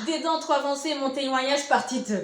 Des dents trop avancées, mon témoignage partie 2.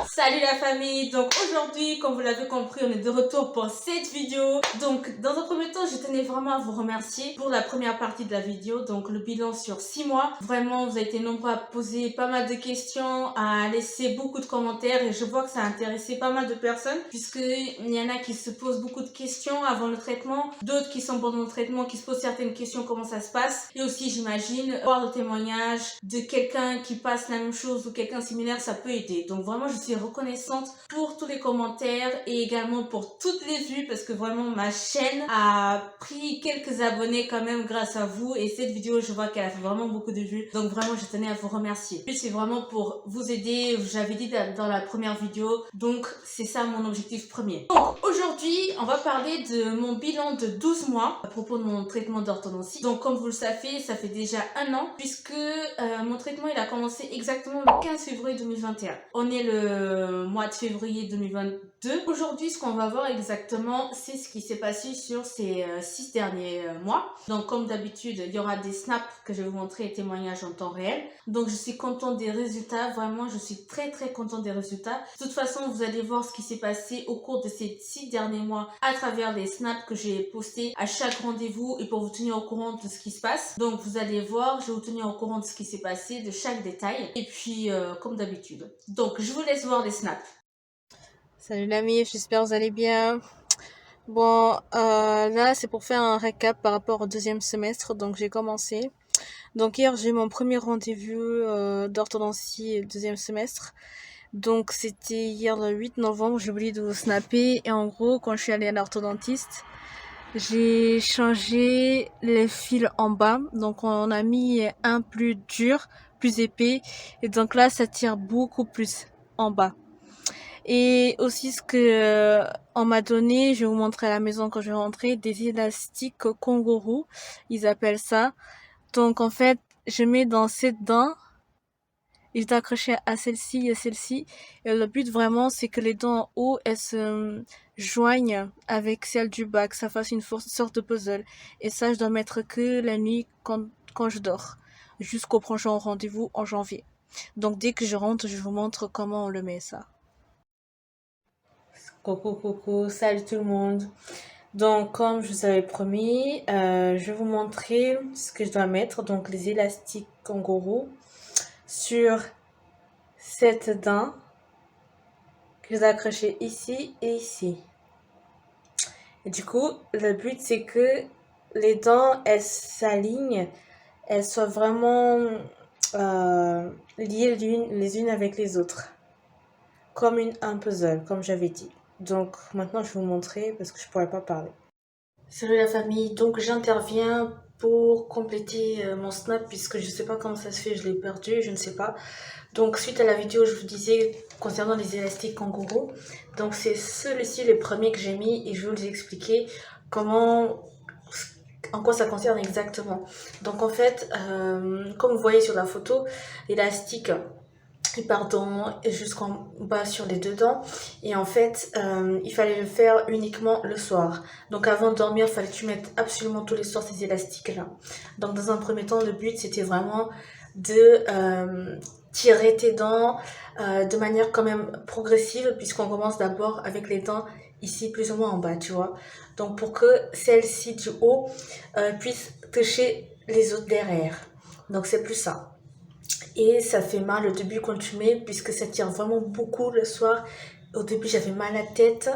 Salut la famille, donc aujourd'hui comme vous l'avez compris on est de retour pour cette vidéo. Donc dans un premier temps je tenais vraiment à vous remercier pour la première partie de la vidéo, donc le bilan sur 6 mois. Vraiment vous avez été nombreux à poser pas mal de questions, à laisser beaucoup de commentaires et je vois que ça a intéressé pas mal de personnes puisqu'il y en a qui se posent beaucoup de questions avant le traitement, d'autres qui sont pendant le traitement qui se posent certaines questions comment ça se passe, et aussi j'imagine voir le témoignage de quelqu'un qui passe la même chose ou quelqu'un similaire, ça peut aider. Donc vraiment je suis reconnaissante pour tous les commentaires et également pour toutes les vues parce que vraiment ma chaîne a pris quelques abonnés quand même grâce à vous, et cette vidéo je vois qu'elle a fait vraiment beaucoup de vues, donc vraiment je tenais à vous remercier. Puis c'est vraiment pour vous aider, j'avais dit dans la première vidéo, donc c'est ça mon objectif premier. Donc aujourd'hui on va parler de mon bilan de 12 mois à propos de mon traitement d'orthodontie. Donc comme vous le savez, ça fait déjà un an puisque mon traitement il a commencé exactement le 15 février 2021. On est le mois de février 2022. Aujourd'hui, ce qu'on va voir exactement, c'est ce qui s'est passé sur ces 6 derniers mois. Donc comme d'habitude, il y aura des snaps que je vais vous montrer et témoignages en temps réel. Donc je suis contente des résultats, vraiment je suis très contente des résultats. De toute façon, vous allez voir ce qui s'est passé au cours de ces 6 derniers mois à travers les snaps que j'ai postés à chaque rendez-vous et pour vous tenir au courant de ce qui se passe. Donc vous allez voir, je vais vous tenir au courant de ce qui s'est passé, de chaque détail, et puis comme d'habitude. Donc je vous laisse voir les snaps. Salut l'ami, j'espère que vous allez bien. Bon, là c'est pour faire un récap par rapport au deuxième semestre, donc j'ai commencé. Donc hier j'ai eu mon premier rendez-vous d'orthodontie deuxième semestre. Donc c'était hier le 8 novembre, j'ai oublié de vous snapper. Et en gros, quand je suis allée à l'orthodontiste, j'ai changé les fils en bas. Donc on a mis un plus dur, plus épais. Et donc là ça tire beaucoup plus en bas. Et aussi ce que on m'a donné, je vais vous montrer à la maison quand je vais rentrer, des élastiques kangourou, ils appellent ça. Donc en fait, je mets dans cette dent, et je accroché à celle-ci et à celle-ci. Et le but vraiment, c'est que les dents en haut, elles se joignent avec celles du bas, que ça fasse une sorte de puzzle. Et ça, je dois mettre que la nuit quand je dors, jusqu'au prochain rendez-vous en janvier. Donc dès que je rentre, je vous montre comment on le met ça. Coucou, salut tout le monde. Donc comme je vous avais promis, je vais vous montrer ce que je dois mettre. Donc les élastiques kangourou sur cette dent que j'ai accroché ici et ici. Et du coup, le but c'est que les dents elles s'alignent, elles soient vraiment liées les unes avec les autres, comme un puzzle, comme j'avais dit. Donc maintenant je vais vous montrer parce que je pourrais pas parler. Salut la famille, donc j'interviens pour compléter mon snap puisque je sais pas comment ça se fait, je l'ai perdu, je ne sais pas. Donc suite à la vidéo je vous disais concernant les élastiques kangourou, donc c'est celui-ci le premier que j'ai mis et je vais vous expliquer comment, en quoi ça concerne exactement. Donc en fait, comme vous voyez sur la photo, l'élastique il part jusqu'en bas sur les deux dents, et en fait il fallait le faire uniquement le soir. Donc avant de dormir il fallait que tu mettes absolument tous les soirs ces élastiques là. Donc dans un premier temps le but c'était vraiment de tirer tes dents de manière quand même progressive, puisqu'on commence d'abord avec les dents ici plus ou moins en bas, tu vois. Donc pour que celle-ci du haut puisse toucher les autres derrière. Donc c'est plus ça. Et ça fait mal au début quand tu mets, puisque ça tire vraiment beaucoup le soir. Au début, j'avais mal à la tête,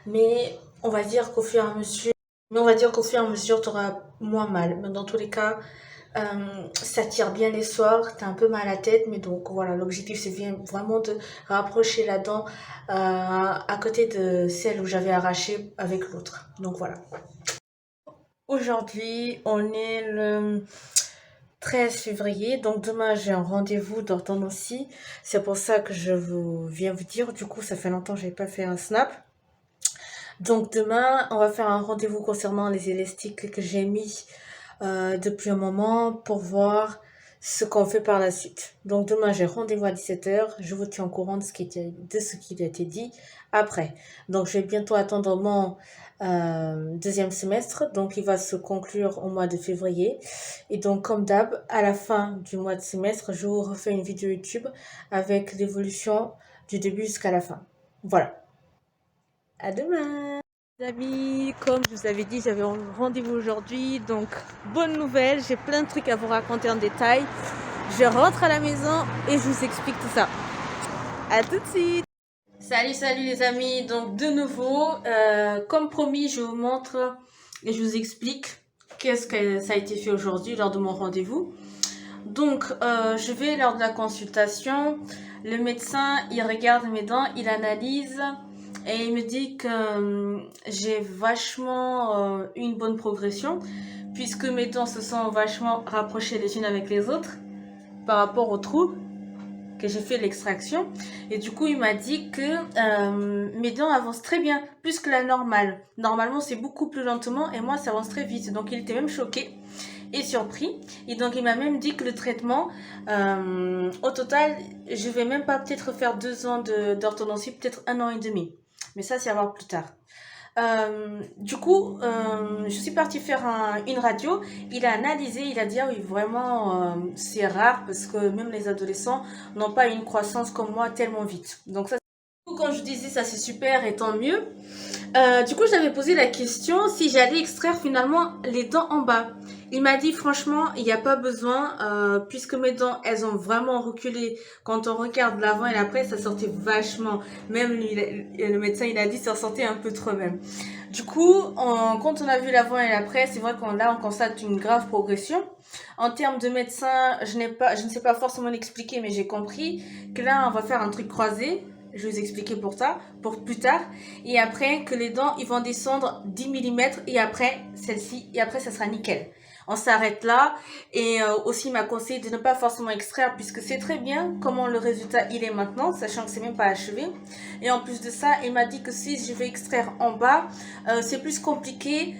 mais on va dire qu'au fur et à mesure, tu auras moins mal. Mais dans tous les cas, ça tire bien les soirs, tu as un peu mal à la tête, mais donc voilà, l'objectif c'est vraiment de rapprocher la dent à côté de celle où j'avais arraché avec l'autre. Donc voilà. Aujourd'hui, on est le 13 février, donc demain j'ai un rendez-vous d'orthodontie. C'est pour ça que je viens vous dire, du coup ça fait longtemps que j'ai pas fait un snap. Donc demain on va faire un rendez-vous concernant les élastiques que j'ai mis depuis un moment pour voir ce qu'on fait par la suite. Donc demain j'ai rendez-vous à 17h, je vous tiens au courant de ce qui a été dit après. Donc je vais bientôt attendre mon deuxième semestre. Donc, il va se conclure au mois de février. Et donc, comme d'hab, à la fin du mois de semestre, je vous refais une vidéo YouTube avec l'évolution du début jusqu'à la fin. Voilà. À demain! Les amis, comme je vous avais dit, j'avais un rendez-vous aujourd'hui, donc bonne nouvelle, j'ai plein de trucs à vous raconter en détail. Je rentre à la maison et je vous explique tout ça. À tout de suite! Salut les amis, donc de nouveau, comme promis, je vous montre et je vous explique qu'est-ce que ça a été fait aujourd'hui lors de mon rendez-vous. Donc, je vais lors de la consultation, le médecin, il regarde mes dents, il analyse et il me dit que j'ai vachement une bonne progression puisque mes dents se sont vachement rapprochées les unes avec les autres par rapport aux trous que j'ai fait l'extraction. Et du coup, il m'a dit que mes dents avancent très bien, plus que la normale. Normalement, c'est beaucoup plus lentement et moi, ça avance très vite. Donc, il était même choqué et surpris. Et donc, il m'a même dit que le traitement, au total, je vais même pas peut-être faire 2 ans d'orthodontie, peut-être 1 an et demi. Mais ça, c'est à voir plus tard. Du coup, je suis partie faire une radio. Il a analysé, il a dit ah oui vraiment c'est rare parce que même les adolescents n'ont pas une croissance comme moi tellement vite. Donc ça, quand je disais ça c'est super et tant mieux. Du coup, j'avais posé la question si j'allais extraire finalement les dents en bas. Il m'a dit franchement, il n'y a pas besoin puisque mes dents, elles ont vraiment reculé. Quand on regarde l'avant et l'après, ça sortait vachement. Même lui, le médecin, il a dit ça sortait un peu trop même. Du coup, quand on a vu l'avant et l'après, c'est vrai qu'on là, on constate une grave progression. En termes de médecin, je ne sais pas forcément l'expliquer, mais j'ai compris que là, on va faire un truc croisé. Je vais vous expliquer pour plus tard. Et après, que les dents, ils vont descendre 10 mm et après, celle-ci, et après, ça sera nickel. On s'arrête là. Et aussi, il m'a conseillé de ne pas forcément extraire puisque c'est très bien comment le résultat, il est maintenant, sachant que c'est même pas achevé. Et en plus de ça, il m'a dit que si je vais extraire en bas, c'est plus compliqué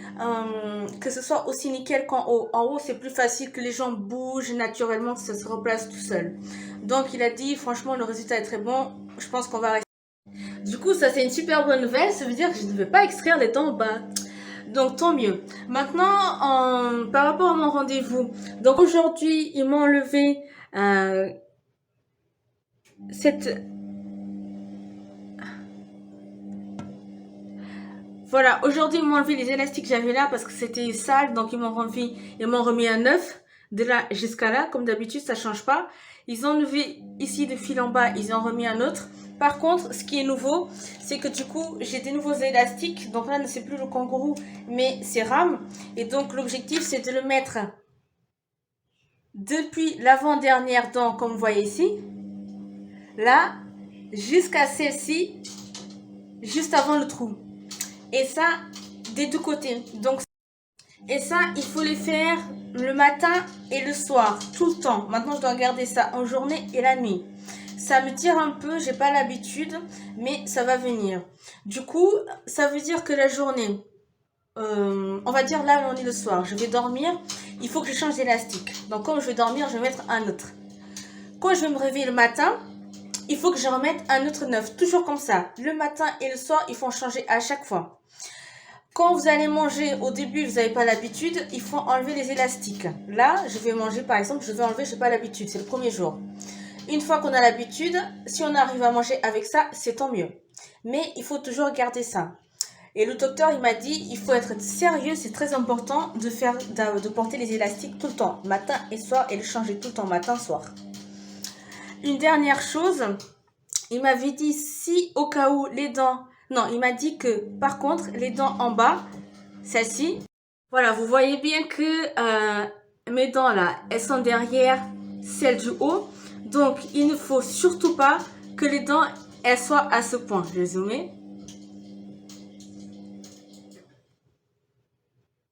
que ce soit aussi nickel qu'en haut. En haut, c'est plus facile que les gens bougent naturellement, que ça se replace tout seul. Donc, il a dit, franchement, le résultat est très bon. Je pense qu'on va rester. Du coup, ça c'est une super bonne nouvelle. Ça veut dire que je ne vais pas extraire les dents en bas. Donc tant mieux. Maintenant, par rapport à mon rendez-vous. Donc aujourd'hui, ils m'ont enlevé cette... Voilà, aujourd'hui, ils m'ont enlevé les élastiques que j'avais là parce que c'était sale. Donc ils m'ont remis un neuf. De là jusqu'à là, comme d'habitude, ça change pas. Ils ont enlevé ici de fil en bas, ils ont remis un autre. Par contre, ce qui est nouveau, c'est que du coup, j'ai des nouveaux élastiques. Donc là, c'est plus le kangourou, mais c'est rame. Et donc, l'objectif, c'est de le mettre depuis l'avant-dernière dent, comme vous voyez ici, là, jusqu'à celle-ci, juste avant le trou. Et ça, des deux côtés. Donc, et ça, il faut les faire le matin et le soir, tout le temps. Maintenant, je dois garder ça en journée et la nuit. Ça me tire un peu, j'ai pas l'habitude, mais ça va venir. Du coup, ça veut dire que la journée, on va dire là, on est le soir, je vais dormir, il faut que je change d'élastique. Donc, comme je vais dormir, je vais mettre un autre. Quand je vais me réveiller le matin, il faut que je remette un autre neuf. Toujours comme ça. Le matin et le soir, il faut en changer à chaque fois. Quand vous allez manger, au début, vous n'avez pas l'habitude, il faut enlever les élastiques. Là, je vais manger, par exemple, je vais enlever, je n'ai pas l'habitude, c'est le premier jour. Une fois qu'on a l'habitude, si on arrive à manger avec ça, c'est tant mieux. Mais il faut toujours garder ça. Et le docteur, il m'a dit, il faut être sérieux, c'est très important de porter les élastiques tout le temps, matin et soir, et le changer tout le temps, matin, soir. Une dernière chose, il m'avait dit si au cas où les dents... Non, il m'a dit que par contre, les dents en bas, celle-ci, voilà, vous voyez bien que mes dents là, elles sont derrière celles du haut. Donc, il ne faut surtout pas que les dents, elles soient à ce point. Je vais zoomer.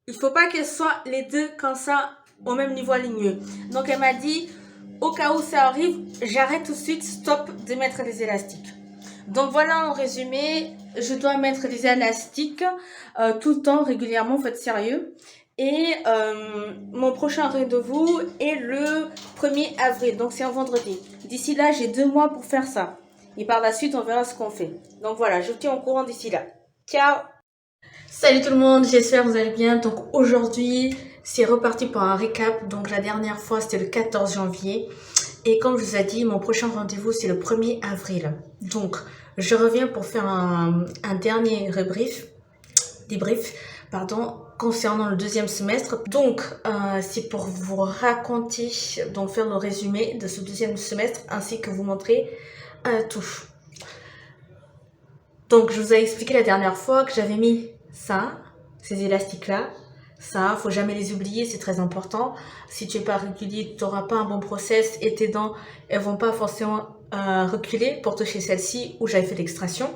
Il ne faut pas qu'elles soient les deux comme ça, au même niveau aligné. Donc, elle m'a dit, au cas où ça arrive, j'arrête tout de suite, stop de mettre des élastiques. Donc voilà, en résumé, je dois mettre des élastiques tout le temps, régulièrement, faut être sérieux. Et mon prochain rendez-vous est le 1er avril, donc c'est un vendredi. D'ici là, j'ai 2 mois pour faire ça. Et par la suite, on verra ce qu'on fait. Donc voilà, je vous tiens au courant d'ici là. Ciao! Salut tout le monde, j'espère que vous allez bien. Donc aujourd'hui, c'est reparti pour un récap. Donc la dernière fois, c'était le 14 janvier. Et comme je vous ai dit, mon prochain rendez-vous, c'est le 1er avril. Donc, je reviens pour faire un dernier débrief, concernant le deuxième semestre. Donc, c'est pour vous raconter, donc faire le résumé de ce deuxième semestre, ainsi que vous montrer tout. Donc, je vous ai expliqué la dernière fois que j'avais mis ça, ces élastiques-là. Ça, faut jamais les oublier, c'est très important. Si tu n'es pas régulier, tu n'auras pas un bon process et tes dents, elles vont pas forcément reculer pour toucher celle-ci où j'avais fait l'extraction.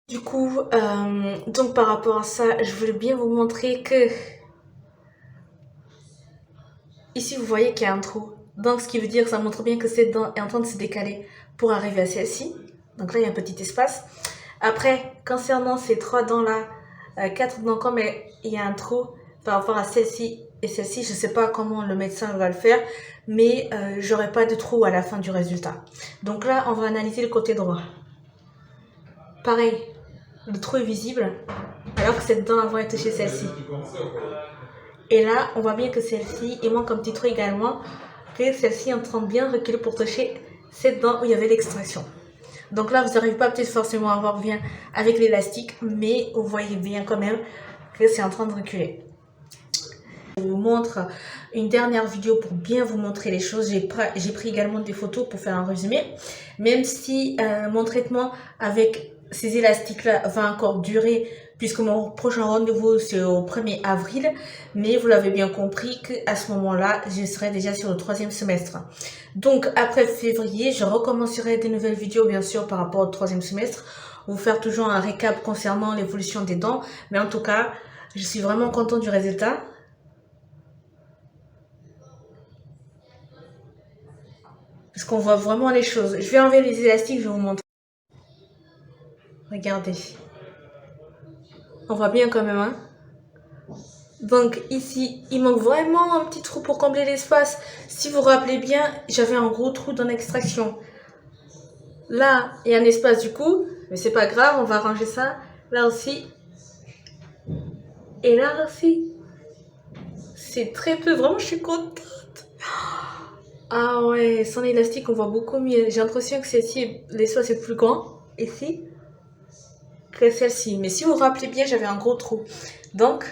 Du coup, donc par rapport à ça, je voulais bien vous montrer que ici, vous voyez qu'il y a un trou. Donc, ce qui veut dire que ça montre bien que cette dent est en train de se décaler pour arriver à celle-ci. Donc là, il y a un petit espace. Après, concernant ces trois dents-là, 4 dents, comme il y a un trou par rapport à celle-ci et celle-ci, je ne sais pas comment le médecin va le faire, mais j'aurai pas de trou à la fin du résultat. Donc là, on va analyser le côté droit. Pareil, le trou est visible, alors que cette dent avant est touchée celle-ci. Et là, on voit bien que celle-ci, il manque un petit trou également, que celle-ci est en train de bien reculer pour toucher cette dent où il y avait l'extraction. Donc là, vous n'arrivez pas peut-être forcément à voir bien avec l'élastique, mais vous voyez bien quand même que c'est en train de reculer. Je vous montre une dernière vidéo pour bien vous montrer les choses. J'ai pris également des photos pour faire un résumé. Même si mon traitement avec ces élastiques-là va encore durer, puisque mon prochain rendez-vous c'est au 1er avril. Mais vous l'avez bien compris qu'à ce moment-là, je serai déjà sur le 3e semestre. Donc après février, je recommencerai des nouvelles vidéos bien sûr par rapport au 3e semestre. Vous faire toujours un récap concernant l'évolution des dents. Mais en tout cas, je suis vraiment contente du résultat. Parce qu'on voit vraiment les choses. Je vais enlever les élastiques, je vais vous montrer. Regardez. On voit bien quand même, hein. Donc ici, il manque vraiment un petit trou pour combler l'espace. Si vous vous rappelez bien, j'avais un gros trou dans l'extraction. Là, il y a un espace du coup, mais c'est pas grave, on va arranger ça. Là aussi. Et là aussi. C'est très peu, vraiment je suis contente. Ah ouais, sans élastique, on voit beaucoup mieux. J'ai l'impression que celle-ci, l'espace est plus grand, ici, que celle-ci. Mais si vous vous rappelez bien, j'avais un gros trou. Donc,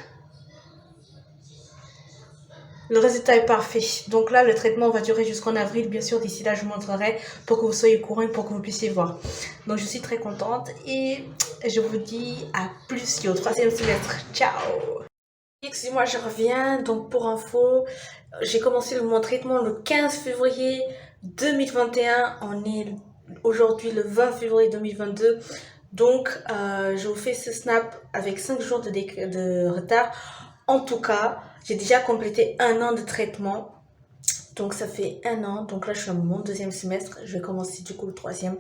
le résultat est parfait. Donc là, le traitement va durer jusqu'en avril. Bien sûr, d'ici là, je vous montrerai pour que vous soyez au courant et pour que vous puissiez voir. Donc, je suis très contente et je vous dis à plus au 3e semestre. Ciao! Excusez-moi, je reviens. Donc, pour info, j'ai commencé mon traitement le 15 février 2021. On est aujourd'hui le 20 février 2022. Donc, je vous fais ce snap avec 5 jours de retard. En tout cas, j'ai déjà complété 1 an de traitement. Donc, ça fait 1 an. Donc là, je suis dans mon 2e semestre. Je vais commencer du coup le 3e.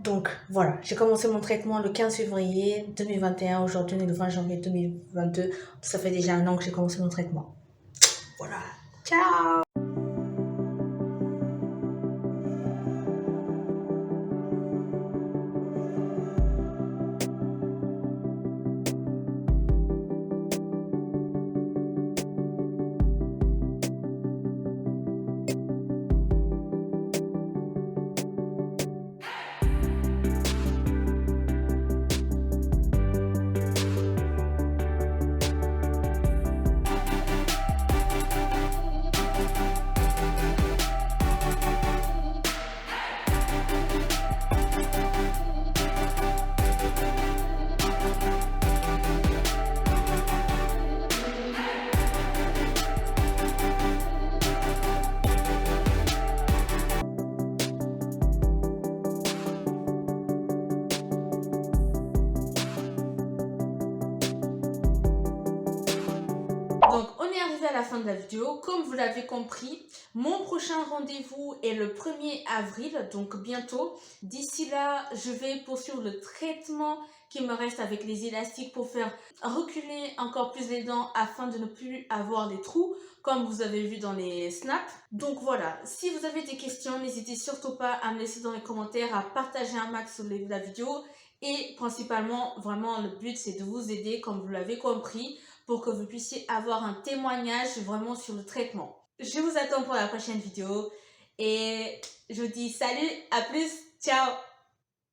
Donc voilà, j'ai commencé mon traitement le 15 février 2021. Aujourd'hui, on est le 20 janvier 2022. Ça fait déjà 1 an que j'ai commencé mon traitement. Voilà, ciao! Donc, on est arrivé à la fin de la vidéo. Comme vous l'avez compris, mon prochain rendez-vous est le 1er avril, donc bientôt. D'ici là, je vais poursuivre le traitement qui me reste avec les élastiques pour faire reculer encore plus les dents afin de ne plus avoir des trous, comme vous avez vu dans les snaps. Donc voilà, si vous avez des questions, n'hésitez surtout pas à me laisser dans les commentaires, à partager un max la vidéo Et principalement, vraiment, le but, c'est de vous aider, comme vous l'avez compris, pour que vous puissiez avoir un témoignage vraiment sur le traitement. Je vous attends pour la prochaine vidéo et je vous dis salut, à plus, ciao!